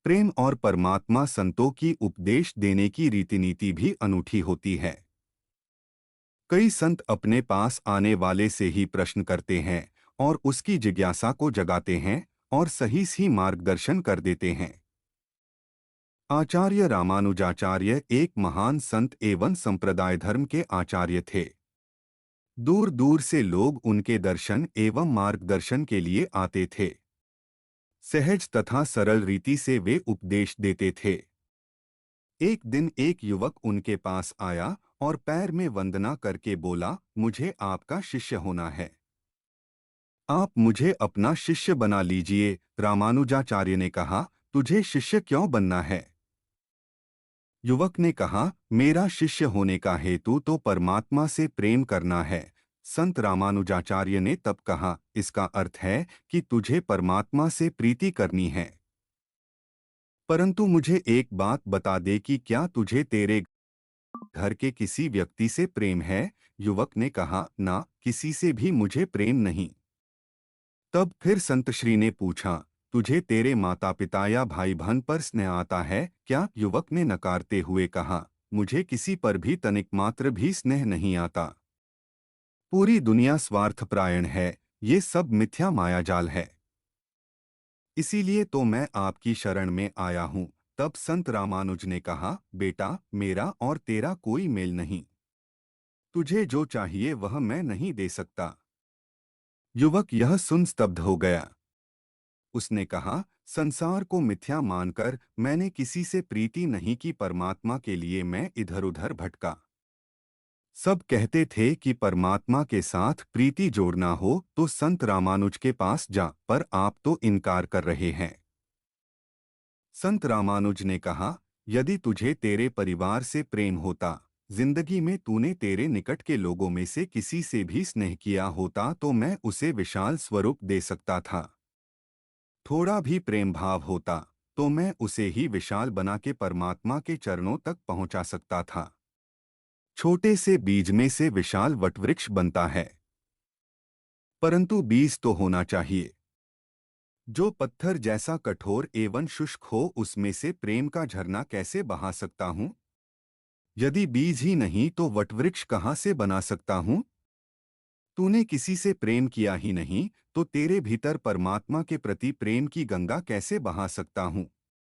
प्रेम और परमात्मा संतों की उपदेश देने की रीति नीति भी अनूठी होती है। कई संत अपने पास आने वाले से ही प्रश्न करते हैं और उसकी जिज्ञासा को जगाते हैं और सही मार्गदर्शन कर देते हैं। आचार्य रामानुजाचार्य एक महान संत एवं संप्रदाय धर्म के आचार्य थे। दूर दूर से लोग उनके दर्शन एवं मार्गदर्शन के लिए आते थे। सहज तथा सरल रीति से वे उपदेश देते थे। एक दिन एक युवक उनके पास आया और पैर में वंदना करके बोला, मुझे आपका शिष्य होना है। आप मुझे अपना शिष्य बना लीजिए। रामानुजाचार्य ने कहा, तुझे शिष्य क्यों बनना है? युवक ने कहा, मेरा शिष्य होने का हेतु तो परमात्मा से प्रेम करना है। संत रामानुजाचार्य ने तब कहा, इसका अर्थ है कि तुझे परमात्मा से प्रीति करनी है। परंतु मुझे एक बात बता दे कि क्या तुझे तेरे घर के किसी व्यक्ति से प्रेम है? युवक ने कहा, ना, किसी से भी मुझे प्रेम नहीं। तब फिर संत श्री ने पूछा, तुझे तेरे माता पिता या भाई बहन पर स्नेह आता है क्या? युवक ने नकारते हुए कहा, मुझे किसी पर भी तनिक मात्र भी स्नेह नहीं आता। पूरी दुनिया स्वार्थपरायण है, ये सब मिथ्या मायाजाल है। इसीलिए तो मैं आपकी शरण में आया हूँ। तब संत रामानुज ने कहा, बेटा, मेरा और तेरा कोई मेल नहीं। तुझे जो चाहिए वह मैं नहीं दे सकता। युवक यह सुन स्तब्ध हो गया। उसने कहा, संसार को मिथ्या मानकर मैंने किसी से प्रीति नहीं की, परमात्मा के लिए मैं इधर उधर भटका। सब कहते थे कि परमात्मा के साथ प्रीति जोड़ना हो तो संत रामानुज के पास जा, पर आप तो इनकार कर रहे हैं। संत रामानुज ने कहा, यदि तुझे तेरे परिवार से प्रेम होता, जिंदगी में तूने तेरे निकट के लोगों में से किसी से भी स्नेह किया होता तो मैं उसे विशाल स्वरूप दे सकता था। थोड़ा भी प्रेम भाव होता तो मैं उसे ही विशाल बना के परमात्मा के चरणों तक पहुंचा सकता था। छोटे से बीज में से विशाल वटवृक्ष बनता है, परंतु बीज तो होना चाहिए। जो पत्थर जैसा कठोर एवं शुष्क हो, उसमें से प्रेम का झरना कैसे बहा सकता हूँ? यदि बीज ही नहीं तो वटवृक्ष कहाँ से बना सकता हूँ? तूने किसी से प्रेम किया ही नहीं तो तेरे भीतर परमात्मा के प्रति प्रेम की गंगा कैसे बहा सकता हूँ?